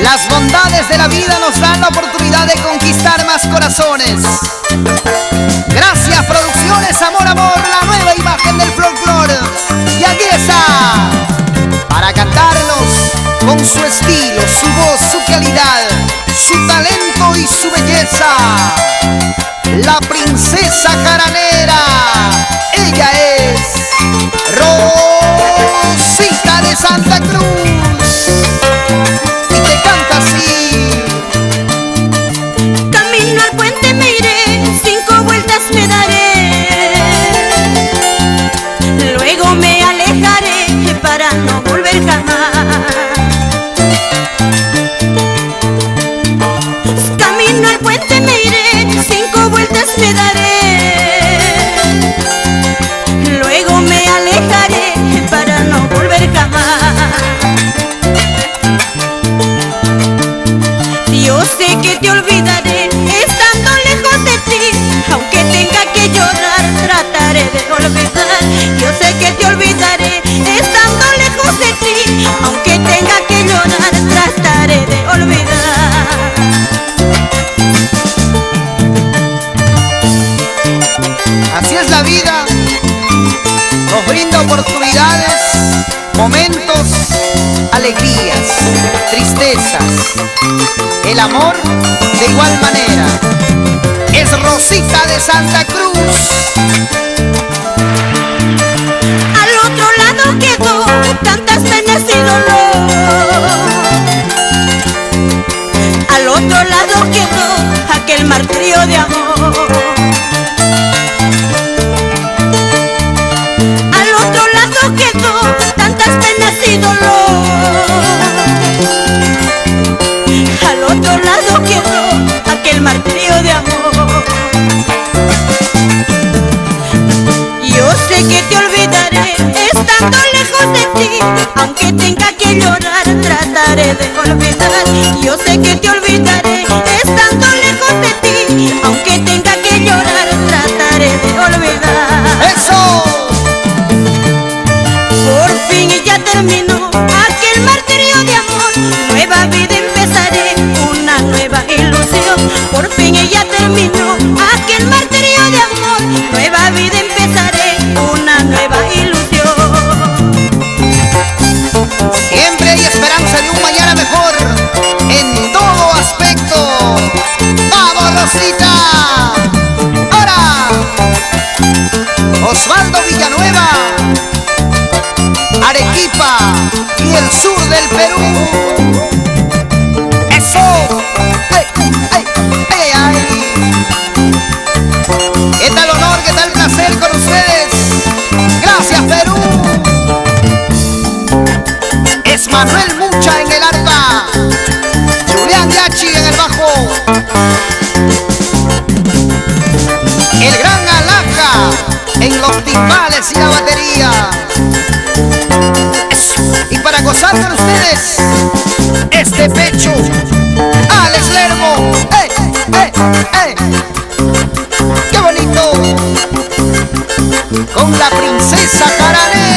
Las bondades de la vida nos dan la oportunidad de conquistar más corazones. Gracias Producciones Amor Amor, la nueva imagen del folclore. Y aquí está, para cantarnos con su estilo, su voz, su calidad, su talento y su belleza, la princesa jaranera. Ella es Rosita de Santa Cruz. Y te canta así. Camino al puente me iré, 5 vueltas me daré, luego me alejaré para no volver jamás. Camino al puente me iré, 5 vueltas me daré, luego me alejaré para no volver jamás. Yo sé que te olvidaré estando lejos de ti, aunque tenga que llorar, trataré de olvidar. Yo sé que te olvidaré estando lejos de ti, aunque tenga que llorar, trataré de olvidar. Así es la vida, nos brinda oportunidades, momentos, alegrías, tristezas. El amor de igual manera. Es Rosita de Santa Cruz. Al otro lado quedó tantas penas y dolor, al otro lado quedó aquel martirio de amor. Al otro lado quedó tantas penas y dolor, al otro lado quedó aquel martirio de amor. Yo sé que te olvidaré estando lejos de ti, aunque tenga que llorar, trataré de olvidar. Yo sé que te olvidaré estando lejos de ti, aunque tenga que llorar, trataré de olvidar. ¡Eso! Por fin ya terminó aquel martirio de amor, nueva vida empezaré, una nueva ilusión. Por fin ya terminó aquel martirio de amor, nueva vida empezaré, una nueva ilusión. Siempre hay esperanza de un mañana mejor, en todo aspecto. ¡Vamos, Rosita! ¡Ahora! Osvaldo Villanueva, Arequipa y el sur del Perú. ¡Eso! ¡Ay, ay, ay, ay! ¿Qué tal honor, qué tal placer con ustedes? ¡Gracias, Perú! Es Manuel Mucha en el arpa, Julián Yachi en el bajo, el gran Alaja en los timbales y la batería. Y para gozar con ustedes este pecho, Alex Lermo. ¡Eh, eh, eh! ¡Qué bonito! Con la princesa jaranera.